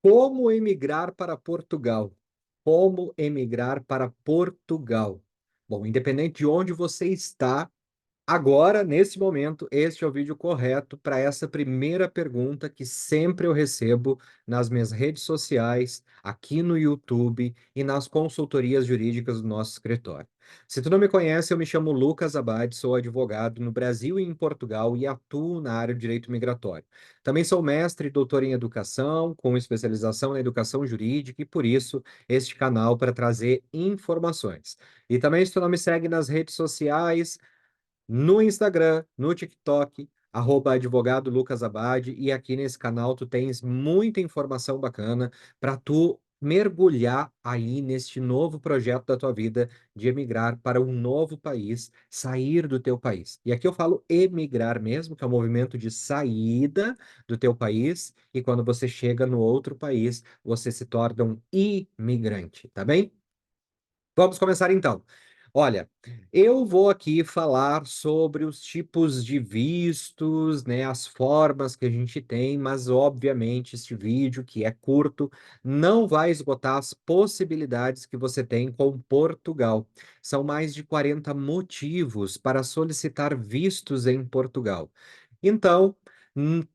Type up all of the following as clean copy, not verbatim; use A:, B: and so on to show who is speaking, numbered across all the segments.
A: Como emigrar para Portugal? Como emigrar para Portugal? Bom, independente de onde você está, agora, nesse momento, este é o vídeo correto para essa primeira pergunta que sempre eu recebo nas minhas redes sociais, aqui no YouTube e nas consultorias jurídicas do nosso escritório. Se tu não me conhece, eu me chamo Lucas Abad, sou advogado no Brasil e em Portugal e atuo na área de direito migratório. Também sou mestre e doutor em educação, com especialização na educação jurídica e por isso este canal para trazer informações. E também, se tu não me segue nas redes sociais, no Instagram, no TikTok, @advogado Lucas Abad, e aqui nesse canal tu tens muita informação bacana para tu mergulhar aí neste novo projeto da tua vida de emigrar para um novo país, sair do teu país. E aqui eu falo emigrar mesmo, que é o movimento de saída do teu país, e quando você chega no outro país, você se torna um imigrante, tá bem? Vamos começar então. Olha, eu vou aqui falar sobre os tipos de vistos, né, as formas que a gente tem, mas obviamente este vídeo, que é curto, não vai esgotar as possibilidades que você tem com Portugal. São mais de 40 motivos para solicitar vistos em Portugal. Então,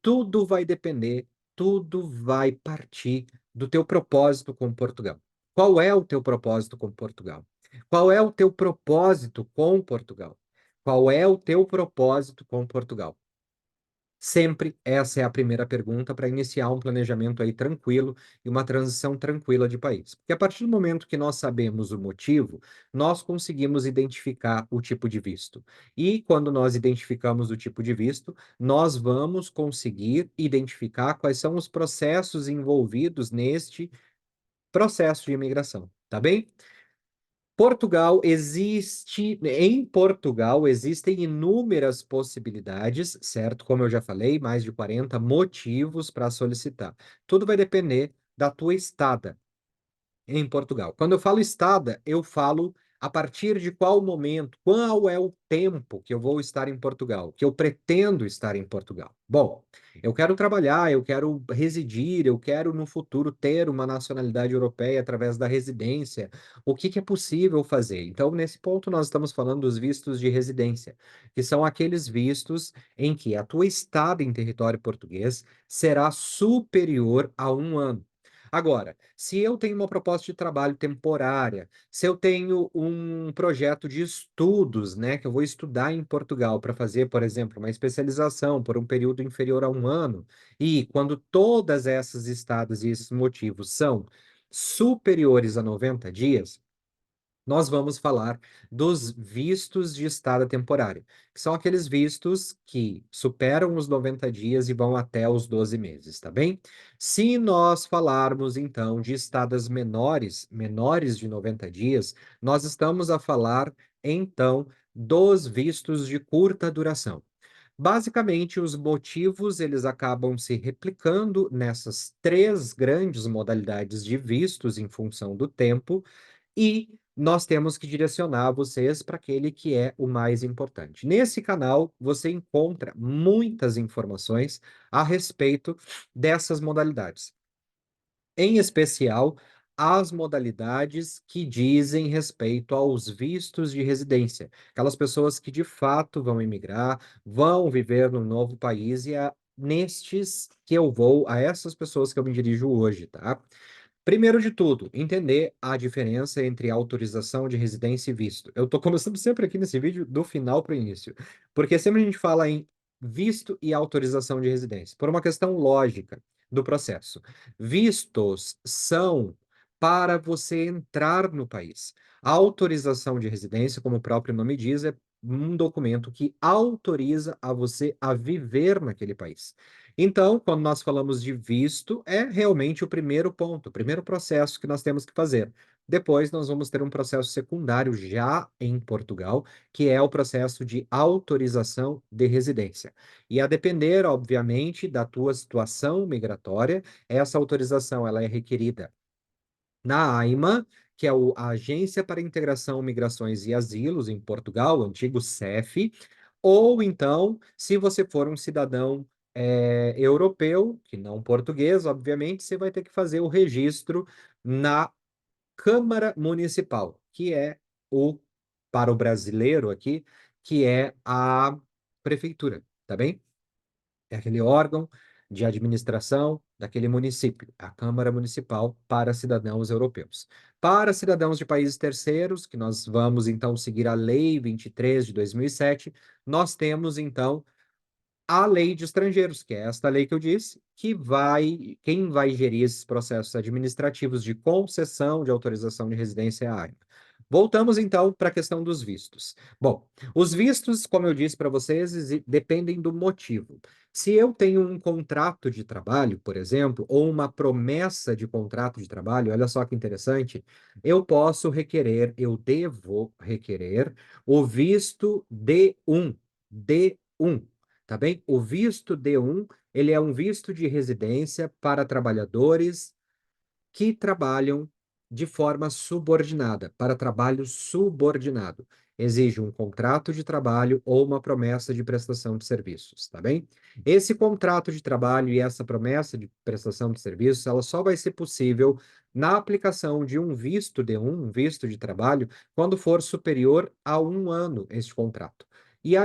A: tudo vai depender, tudo vai partir do teu propósito com Portugal. Qual é o teu propósito com Portugal? Qual é o teu propósito com Portugal? Qual é o teu propósito com Portugal? Sempre essa é a primeira pergunta para iniciar um planejamento aí tranquilo e uma transição tranquila de país. Porque a partir do momento que nós sabemos o motivo, nós conseguimos identificar o tipo de visto. E quando nós identificamos o tipo de visto, nós vamos conseguir identificar quais são os processos envolvidos neste processo de imigração, tá bem? Em Portugal existem inúmeras possibilidades, certo? Como eu já falei, mais de 40 motivos para solicitar. Tudo vai depender da tua estada em Portugal. Quando eu falo estada, eu falo a partir de qual momento, qual é o tempo que eu vou estar em Portugal, que eu pretendo estar em Portugal. Bom, eu quero trabalhar, eu quero residir, eu quero no futuro ter uma nacionalidade europeia através da residência. O que que é possível fazer? Então, nesse ponto, nós estamos falando dos vistos de residência, que são aqueles vistos em que a tua estada em território português será superior a um ano. Agora, se eu tenho uma proposta de trabalho temporária, se eu tenho um projeto de estudos, né, que eu vou estudar em Portugal para fazer, por exemplo, uma especialização por um período inferior a um ano, e quando todas essas estadas e esses motivos são superiores a 90 dias, nós vamos falar dos vistos de estada temporária, que são aqueles vistos que superam os 90 dias e vão até os 12 meses, tá bem? Se nós falarmos, então, de estadas menores, menores de 90 dias, nós estamos a falar, então, dos vistos de curta duração. Basicamente, os motivos eles acabam se replicando nessas três grandes modalidades de vistos em função do tempo, e nós temos que direcionar vocês para aquele que é o mais importante. Nesse canal, você encontra muitas informações a respeito dessas modalidades, em especial as modalidades que dizem respeito aos vistos de residência, aquelas pessoas que de fato vão emigrar, vão viver no novo país, e é nestes que eu vou, a essas pessoas que eu me dirijo hoje, tá? Primeiro de tudo, entender a diferença entre autorização de residência e visto. Eu estou começando sempre aqui nesse vídeo do final para o início, porque sempre a gente fala em visto e autorização de residência, por uma questão lógica do processo. Vistos são para você entrar no país. A autorização de residência, como o próprio nome diz, é um documento que autoriza a você a viver naquele país. Então, quando nós falamos de visto, é realmente o primeiro ponto, o primeiro processo que nós temos que fazer. Depois, nós vamos ter um processo secundário já em Portugal, que é o processo de autorização de residência. E a depender, obviamente, da tua situação migratória, essa autorização ela é requerida na AIMA, que é a Agência para Integração, Migrações e Asilos em Portugal, o antigo CEF, ou então, se você for um cidadão europeu, que não português, obviamente, você vai ter que fazer o registro na Câmara Municipal, que é o, para o brasileiro aqui, que é a prefeitura, tá bem? É aquele órgão de administração daquele município, a Câmara Municipal para cidadãos europeus. Para cidadãos de países terceiros, que nós vamos então seguir a Lei 23 de 2007, nós temos então a lei de estrangeiros, que é esta lei que eu disse, quem vai gerir esses processos administrativos de concessão de autorização de residência é a AIMA. Voltamos então para a questão dos vistos. Bom, os vistos, como eu disse para vocês, dependem do motivo. Se eu tenho um contrato de trabalho, por exemplo, ou uma promessa de contrato de trabalho, olha só que interessante, eu devo requerer o visto D1. D1, tá bem? O visto D1, ele é um visto de residência para trabalhadores que trabalham de forma subordinada, para trabalho subordinado. Exige um contrato de trabalho ou uma promessa de prestação de serviços, tá bem? Esse contrato de trabalho e essa promessa de prestação de serviços, ela só vai ser possível na aplicação de um visto D1, um visto de trabalho, quando for superior a 1 ano este contrato. E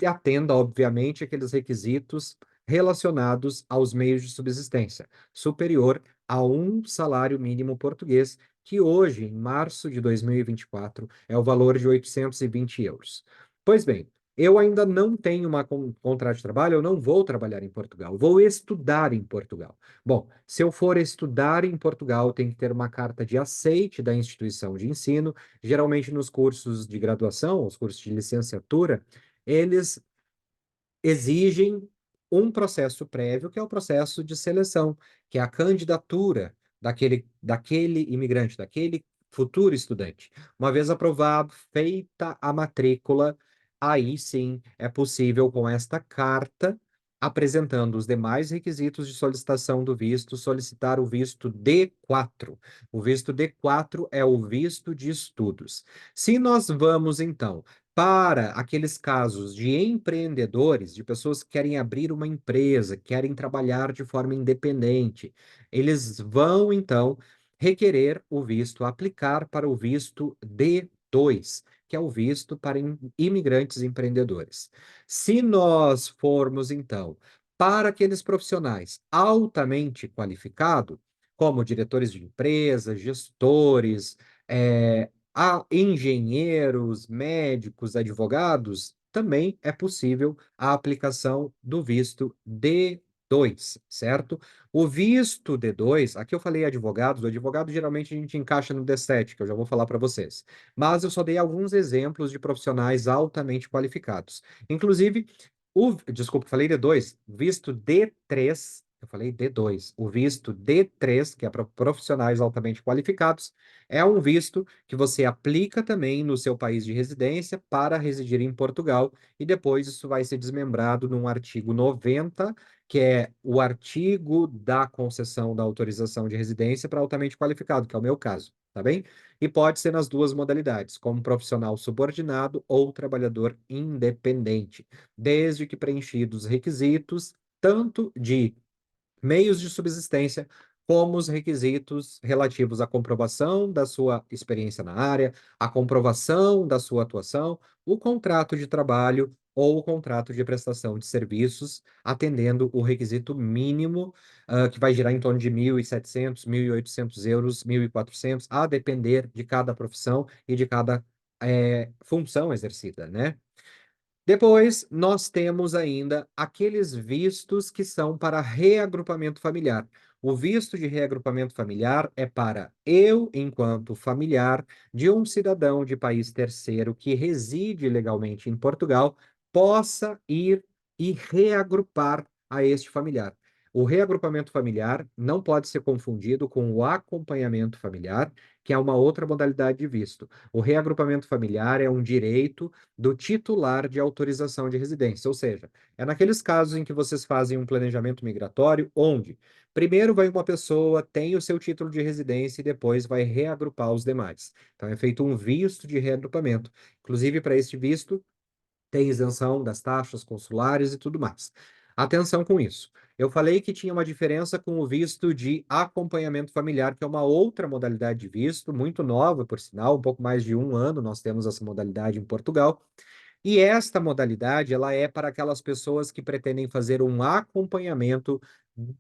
A: atenda, obviamente, aqueles requisitos relacionados aos meios de subsistência, superior a um salário mínimo português, que hoje, em março de 2024, é o valor de 820 euros. Pois bem, eu ainda não tenho uma contrato de trabalho, eu não vou trabalhar em Portugal, vou estudar em Portugal. Bom, se eu for estudar em Portugal, tem que ter uma carta de aceite da instituição de ensino. Geralmente nos cursos de graduação, os cursos de licenciatura, eles exigem um processo prévio, que é o processo de seleção, que é a candidatura daquele imigrante, daquele futuro estudante. Uma vez aprovado, feita a matrícula, aí sim é possível, com esta carta, apresentando os demais requisitos de solicitação do visto, solicitar o visto D4. O visto D4 é o visto de estudos. Se nós vamos, então, para aqueles casos de empreendedores, de pessoas que querem abrir uma empresa, querem trabalhar de forma independente, eles vão então requerer o visto, aplicar para o visto D2, que é o visto para imigrantes empreendedores. Se nós formos então para aqueles profissionais altamente qualificados, como diretores de empresas, gestores, a engenheiros, médicos, advogados, também é possível a aplicação do visto D2, certo? O visto D2, aqui eu falei advogados, o advogado geralmente a gente encaixa no D7, que eu já vou falar para vocês. Mas eu só dei alguns exemplos de profissionais altamente qualificados. Inclusive, desculpa, falei D2, visto D3, eu falei D2, o visto D3, que é para profissionais altamente qualificados, é um visto que você aplica também no seu país de residência para residir em Portugal, e depois isso vai ser desmembrado num artigo 90, que é o artigo da concessão da autorização de residência para altamente qualificado, que é o meu caso, tá bem? E pode ser nas duas modalidades, como profissional subordinado ou trabalhador independente, desde que preenchidos os requisitos, tanto de meios de subsistência, como os requisitos relativos à comprovação da sua experiência na área, a comprovação da sua atuação, o contrato de trabalho ou o contrato de prestação de serviços, atendendo o requisito mínimo, que vai girar em torno de 1.700, 1.800 euros, 1.400, a depender de cada profissão e de cada função exercida, né? Depois, nós temos ainda aqueles vistos que são para reagrupamento familiar. O visto de reagrupamento familiar é para eu, enquanto familiar de um cidadão de país terceiro que reside legalmente em Portugal, possa ir e reagrupar a este familiar. O reagrupamento familiar não pode ser confundido com o acompanhamento familiar, que é uma outra modalidade de visto. O reagrupamento familiar é um direito do titular de autorização de residência, ou seja, é naqueles casos em que vocês fazem um planejamento migratório, onde primeiro vai uma pessoa, tem o seu título de residência e depois vai reagrupar os demais. Então é feito um visto de reagrupamento. Inclusive, para este visto, tem isenção das taxas consulares e tudo mais. Atenção com isso. Eu falei que tinha uma diferença com o visto de acompanhamento familiar, que é uma outra modalidade de visto, muito nova, por sinal, um pouco mais de um ano nós temos essa modalidade em Portugal. E esta modalidade, ela é para aquelas pessoas que pretendem fazer um acompanhamento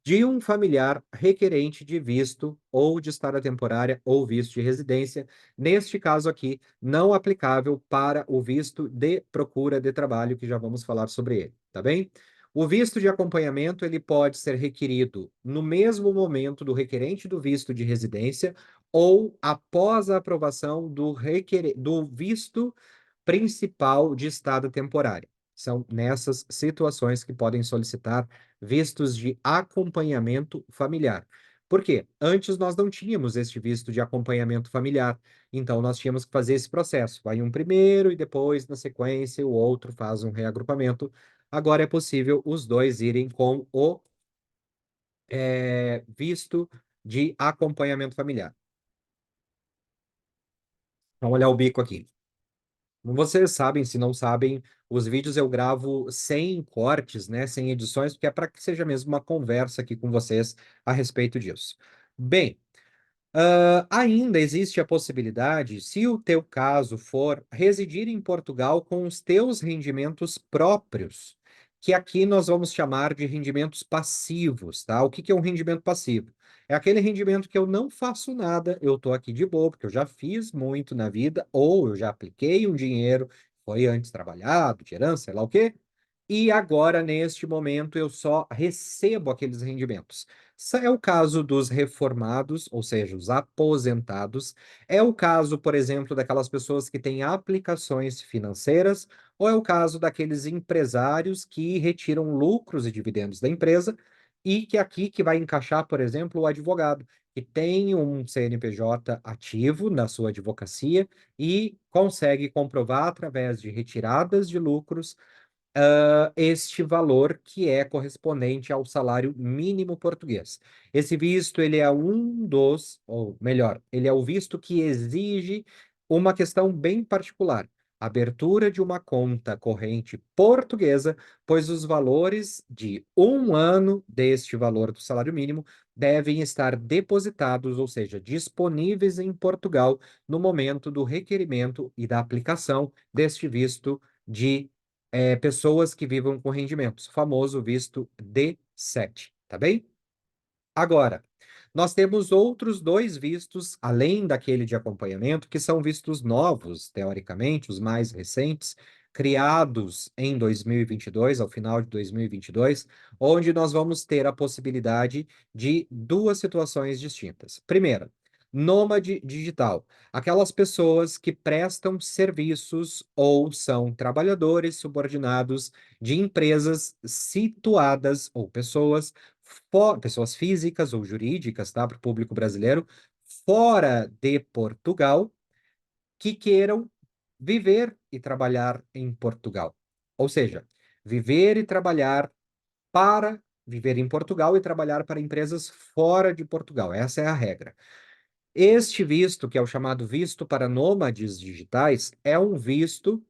A: de um familiar requerente de visto ou de estada temporária ou visto de residência. Neste caso aqui, não aplicável para o visto de procura de trabalho, que já vamos falar sobre ele, tá bem? O visto de acompanhamento, ele pode ser requerido no mesmo momento do requerente do visto de residência ou após a aprovação do visto principal de estada temporária. São nessas situações que podem solicitar vistos de acompanhamento familiar. Por quê? Antes nós não tínhamos este visto de acompanhamento familiar, então nós tínhamos que fazer esse processo. Vai um primeiro e depois, na sequência, o outro faz um reagrupamento. Agora é possível os dois irem com o visto de acompanhamento familiar. Vamos olhar o bico aqui. Como vocês sabem, se não sabem, os vídeos eu gravo sem cortes, né, sem edições, porque é para que seja mesmo uma conversa aqui com vocês a respeito disso. Bem, ainda existe a possibilidade, se o teu caso for residir em Portugal com os teus rendimentos próprios, que aqui nós vamos chamar de rendimentos passivos, tá? O que que é um rendimento passivo? É aquele rendimento que eu não faço nada, eu estou aqui de boa, porque eu já fiz muito na vida, ou eu já apliquei um dinheiro, foi antes trabalhado, de herança, sei lá o quê, e agora, neste momento, eu só recebo aqueles rendimentos. É o caso dos reformados, ou seja, os aposentados. É o caso, por exemplo, daquelas pessoas que têm aplicações financeiras, ou é o caso daqueles empresários que retiram lucros e dividendos da empresa e que aqui que vai encaixar, por exemplo, o advogado, que tem um CNPJ ativo na sua advocacia e consegue comprovar através de retiradas de lucros este valor que é correspondente ao salário mínimo português. Esse visto, ele é um dos, ou melhor, ele é o visto que exige uma questão bem particular, abertura de uma conta corrente portuguesa, pois os valores de um ano deste valor do salário mínimo devem estar depositados, ou seja, disponíveis em Portugal no momento do requerimento e da aplicação deste visto de pessoas que vivam com rendimentos, famoso visto D7, tá bem? Agora, nós temos outros dois vistos, além daquele de acompanhamento, que são vistos novos, teoricamente, os mais recentes, criados em 2022, ao final de 2022, onde nós vamos ter a possibilidade de duas situações distintas. Primeira, nômade digital, aquelas pessoas que prestam serviços ou são trabalhadores subordinados de empresas situadas ou pessoas físicas ou jurídicas, tá, para o público brasileiro, fora de Portugal, que queiram viver e trabalhar em Portugal. Ou seja, viver e trabalhar para viver em Portugal e trabalhar para empresas fora de Portugal. Essa é a regra. Este visto, que é o chamado visto para nômades digitais, é um visto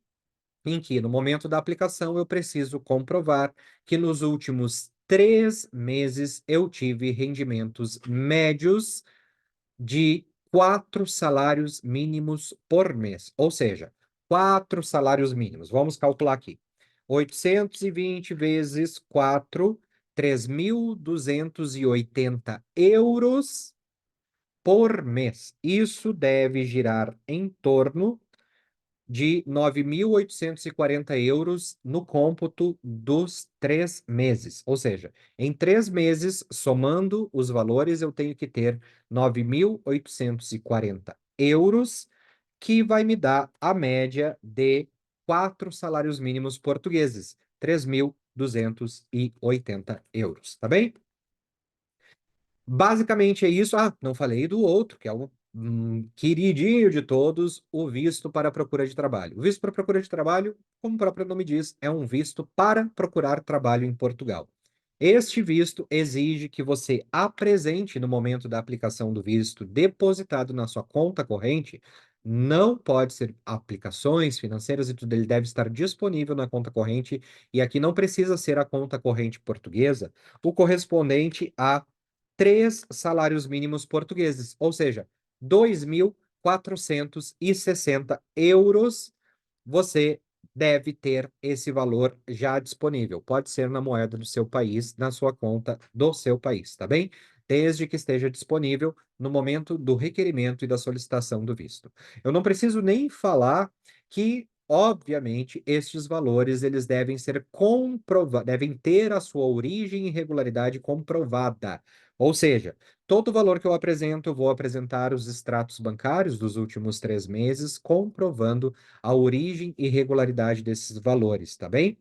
A: em que, no momento da aplicação, eu preciso comprovar que nos últimos 3 meses eu tive rendimentos médios de 4 salários mínimos por mês. Ou seja, 4 salários mínimos. Vamos calcular aqui. 820 vezes 4, 3.280 euros por mês. Isso deve girar em torno de 9.840 euros no cômputo dos 3 meses. Ou seja, em 3 meses, somando os valores, eu tenho que ter 9.840 euros, que vai me dar a média de 4 salários mínimos portugueses, 3.280 euros, tá bem? Basicamente é isso. Ah, não falei do outro, que é o queridinho de todos, o visto para procura de trabalho. O visto para procura de trabalho, como o próprio nome diz, é um visto para procurar trabalho em Portugal. Este visto exige que você apresente, no momento da aplicação do visto depositado na sua conta corrente, Não pode ser aplicações financeiras e tudo, ele deve estar disponível na conta corrente, e aqui não precisa ser a conta corrente portuguesa, o correspondente a 3 salários mínimos portugueses, ou seja, 2.460 euros. Você deve ter esse valor já disponível. Pode ser na moeda do seu país, na sua conta do seu país, tá bem? Desde que esteja disponível no momento do requerimento e da solicitação do visto. Eu não preciso nem falar que, obviamente, estes valores eles devem ser comprovados, devem ter a sua origem e regularidade comprovada. Ou seja, todo valor que eu apresento, eu vou apresentar os extratos bancários dos últimos 3 meses, comprovando a origem e regularidade desses valores, tá bem?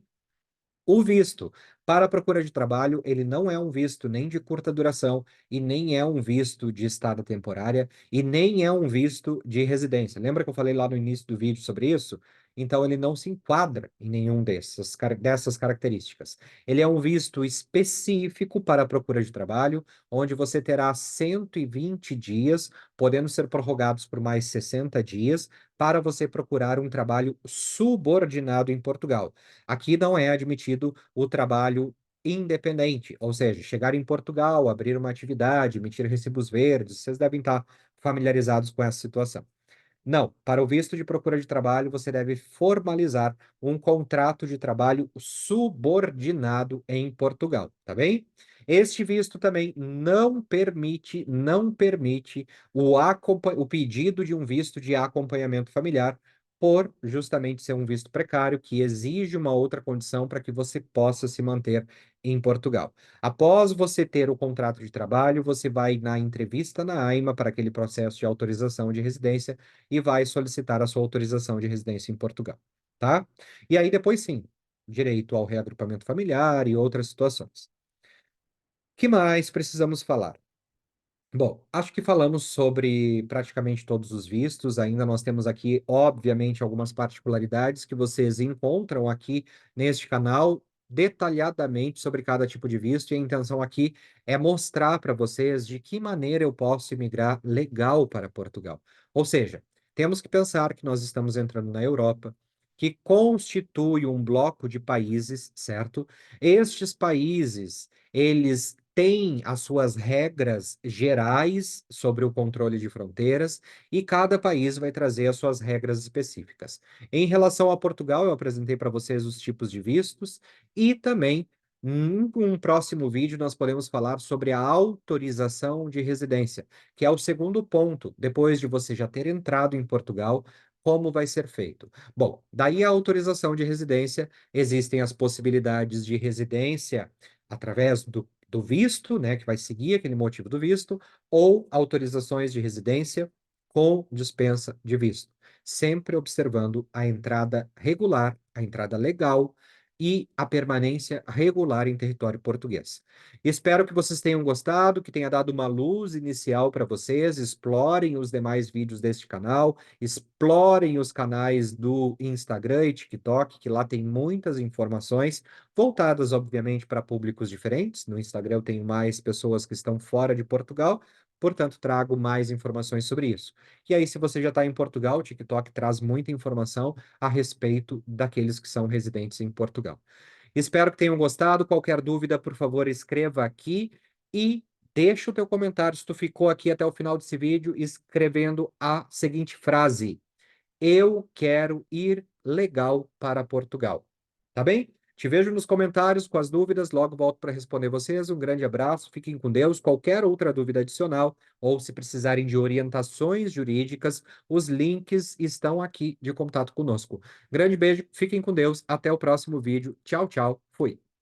A: O visto para a procura de trabalho, ele não é um visto nem de curta duração, e nem é um visto de estada temporária, e nem é um visto de residência. Lembra que eu falei lá no início do vídeo sobre isso? Então, ele não se enquadra em nenhum dessas características. Ele é um visto específico para a procura de trabalho, onde você terá 120 dias, podendo ser prorrogados por mais 60 dias, para você procurar um trabalho subordinado em Portugal. Aqui não é admitido o trabalho independente, ou seja, chegar em Portugal, abrir uma atividade, emitir recibos verdes, vocês devem estar familiarizados com essa situação. Não, para o visto de procura de trabalho, você deve formalizar um contrato de trabalho subordinado em Portugal, tá bem? Este visto também não permite o pedido de um visto de acompanhamento familiar, por justamente ser um visto precário que exige uma outra condição para que você possa se manter em Portugal. Após você ter o contrato de trabalho, você vai na entrevista na AIMA para aquele processo de autorização de residência e vai solicitar a sua autorização de residência em Portugal, tá? E aí depois sim, direito ao reagrupamento familiar e outras situações. Que mais precisamos falar? Bom, acho que falamos sobre praticamente todos os vistos. Ainda nós temos aqui, obviamente, algumas particularidades que vocês encontram aqui neste canal, detalhadamente sobre cada tipo de visto. E a intenção aqui é mostrar para vocês de que maneira eu posso imigrar legal para Portugal. Ou seja, temos que pensar que nós estamos entrando na Europa, que constitui um bloco de países, certo? Estes países eles têm as suas regras gerais sobre o controle de fronteiras, e cada país vai trazer as suas regras específicas. Em relação a Portugal, eu apresentei para vocês os tipos de vistos, e também em um próximo vídeo nós podemos falar sobre a autorização de residência, que é o segundo ponto, depois de você já ter entrado em Portugal. Como vai ser feito? Bom, daí a autorização de residência, existem as possibilidades de residência através do visto, né, que vai seguir aquele motivo do visto, ou autorizações de residência com dispensa de visto, sempre observando a entrada regular, a entrada legal e a permanência regular em território português. Espero que vocês tenham gostado, que tenha dado uma luz inicial para vocês. Explorem os demais vídeos deste canal, explorem os canais do Instagram e TikTok, que lá tem muitas informações voltadas, obviamente, para públicos diferentes. No Instagram eu tenho mais pessoas que estão fora de Portugal, portanto, trago mais informações sobre isso. E aí, se você já está em Portugal, o TikTok traz muita informação a respeito daqueles que são residentes em Portugal. Espero que tenham gostado. Qualquer dúvida, por favor, escreva aqui e deixa o teu comentário se tu ficou aqui até o final desse vídeo escrevendo a seguinte frase: eu quero ir legal para Portugal. Tá bem? Te vejo nos comentários com as dúvidas, logo volto para responder vocês. Um grande abraço, fiquem com Deus. Qualquer outra dúvida adicional, ou se precisarem de orientações jurídicas, os links estão aqui de contato conosco. Grande beijo, fiquem com Deus. Até o próximo vídeo. Tchau, tchau. Fui.